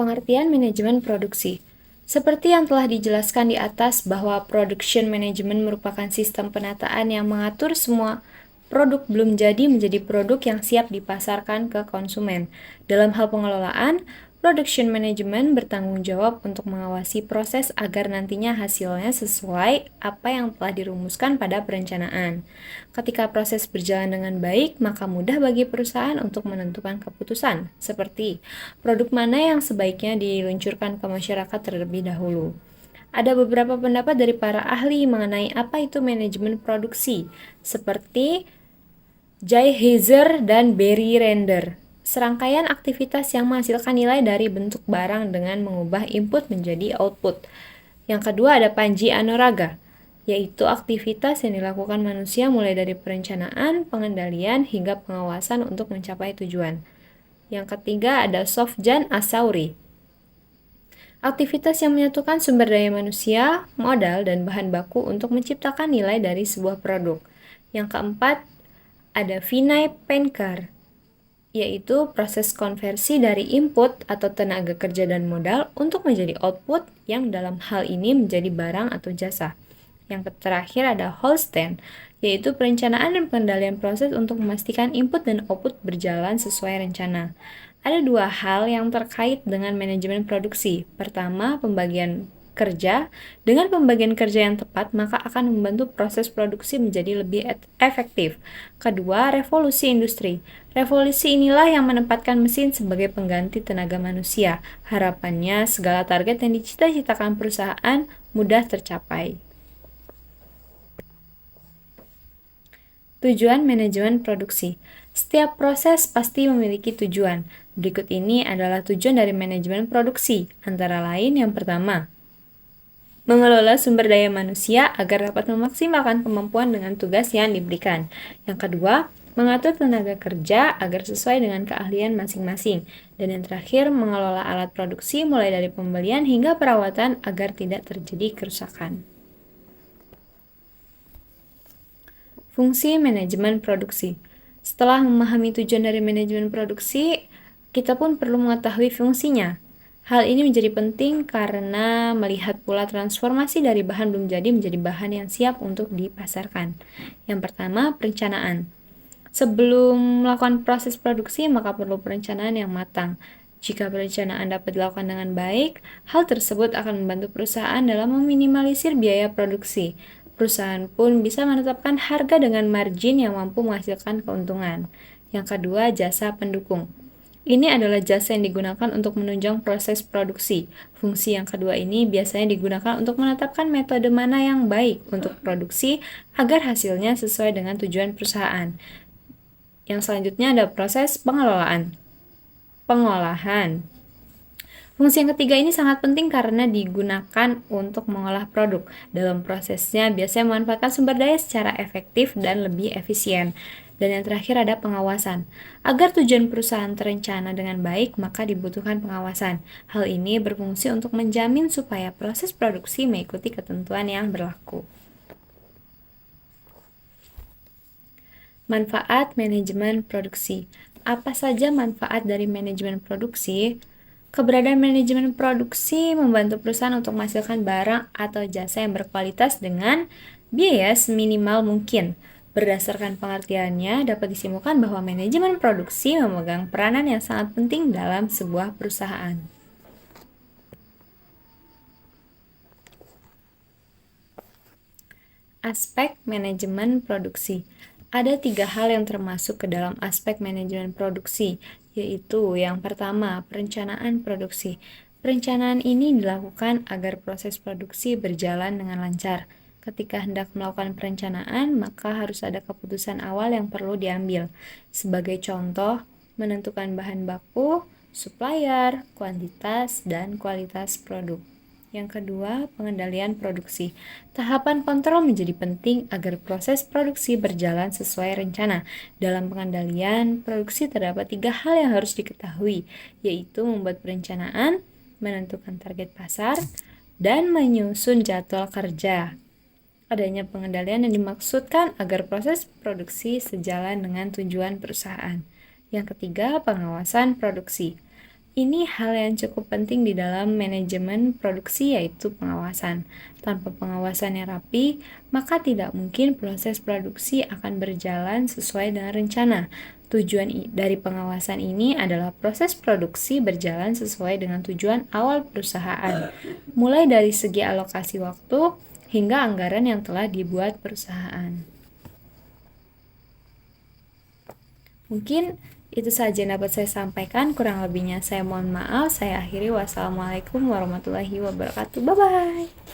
Pengertian manajemen produksi. Seperti yang telah dijelaskan di atas bahwa production management merupakan sistem penataan yang mengatur semua produk belum jadi menjadi produk yang siap dipasarkan ke konsumen. Dalam hal pengelolaan, production management bertanggung jawab untuk mengawasi proses agar nantinya hasilnya sesuai apa yang telah dirumuskan pada perencanaan. Ketika proses berjalan dengan baik, maka mudah bagi perusahaan untuk menentukan keputusan, seperti produk mana yang sebaiknya diluncurkan ke masyarakat terlebih dahulu. Ada beberapa pendapat dari para ahli mengenai apa itu manajemen produksi, seperti Jay Heiser dan Barry Render. Serangkaian aktivitas yang menghasilkan nilai dari bentuk barang dengan mengubah input menjadi output. Yang kedua ada Panji Anuraga, yaitu aktivitas yang dilakukan manusia mulai dari perencanaan, pengendalian, hingga pengawasan untuk mencapai tujuan. Yang ketiga ada Sofjan Asauri, aktivitas yang menyatukan sumber daya manusia, modal, dan bahan baku untuk menciptakan nilai dari sebuah produk. Yang keempat ada Vinay Pankar, yaitu proses konversi dari input atau tenaga kerja dan modal untuk menjadi output yang dalam hal ini menjadi barang atau jasa. Yang terakhir ada Holstein, yaitu perencanaan dan pengendalian proses untuk memastikan input dan output berjalan sesuai rencana. Ada dua hal yang terkait dengan manajemen produksi. Pertama, pembagian kerja. Dengan pembagian kerja yang tepat, maka akan membantu proses produksi menjadi lebih efektif. Kedua, revolusi industri. Revolusi inilah yang menempatkan mesin sebagai pengganti tenaga manusia. Harapannya, segala target yang dicita-citakan perusahaan mudah tercapai. Tujuan manajemen produksi. Setiap proses pasti memiliki tujuan. Berikut ini adalah tujuan dari manajemen produksi. Antara lain, yang pertama, mengelola sumber daya manusia agar dapat memaksimalkan kemampuan dengan tugas yang diberikan. Yang kedua, mengatur tenaga kerja agar sesuai dengan keahlian masing-masing. Dan yang terakhir, mengelola alat produksi mulai dari pembelian hingga perawatan agar tidak terjadi kerusakan. Fungsi manajemen produksi. Setelah memahami tujuan dari manajemen produksi, kita pun perlu mengetahui fungsinya. Hal ini menjadi penting karena melihat pula transformasi dari bahan belum jadi menjadi bahan yang siap untuk dipasarkan. Yang pertama, perencanaan. Sebelum melakukan proses produksi, maka perlu perencanaan yang matang. Jika perencanaan dapat dilakukan dengan baik, hal tersebut akan membantu perusahaan dalam meminimalisir biaya produksi. Perusahaan pun bisa menetapkan harga dengan margin yang mampu menghasilkan keuntungan. Yang kedua, jasa pendukung. Ini adalah jasa yang digunakan untuk menunjang proses produksi. Fungsi yang kedua ini biasanya digunakan untuk menetapkan metode mana yang baik untuk produksi agar hasilnya sesuai dengan tujuan perusahaan. Yang selanjutnya ada proses pengolahan. Fungsi yang ketiga ini sangat penting karena digunakan untuk mengolah produk. Dalam prosesnya biasanya memanfaatkan sumber daya secara efektif dan lebih efisien. Dan yang terakhir ada pengawasan. Agar tujuan perusahaan terencana dengan baik, maka dibutuhkan pengawasan. Hal ini berfungsi untuk menjamin supaya proses produksi mengikuti ketentuan yang berlaku. Manfaat manajemen produksi. Apa saja manfaat dari manajemen produksi? Keberadaan manajemen produksi membantu perusahaan untuk menghasilkan barang atau jasa yang berkualitas dengan biaya seminimal mungkin. Berdasarkan pengertiannya, dapat disimpulkan bahwa manajemen produksi memegang peranan yang sangat penting dalam sebuah perusahaan. Aspek manajemen produksi. Ada 3 hal yang termasuk ke dalam aspek manajemen produksi, yaitu yang pertama, perencanaan produksi. Perencanaan ini dilakukan agar proses produksi berjalan dengan lancar. Ketika hendak melakukan perencanaan, maka harus ada keputusan awal yang perlu diambil. Sebagai contoh, menentukan bahan baku, supplier, kuantitas, dan kualitas produk. Yang kedua, pengendalian produksi. Tahapan kontrol menjadi penting agar proses produksi berjalan sesuai rencana. Dalam pengendalian produksi terdapat 3 hal yang harus diketahui, yaitu membuat perencanaan, menentukan target pasar, dan menyusun jadwal kerja. Adanya pengendalian yang dimaksudkan agar proses produksi sejalan dengan tujuan perusahaan. Yang ketiga, pengawasan produksi. Ini hal yang cukup penting di dalam manajemen produksi, yaitu pengawasan. Tanpa pengawasan yang rapi, maka tidak mungkin proses produksi akan berjalan sesuai dengan rencana. Tujuan dari pengawasan ini adalah proses produksi berjalan sesuai dengan tujuan awal perusahaan, mulai dari segi alokasi waktu hingga anggaran yang telah dibuat perusahaan. Mungkin itu saja yang dapat saya sampaikan, kurang lebihnya saya mohon maaf. Saya akhiri, wassalamualaikum warahmatullahi wabarakatuh. Bye-bye.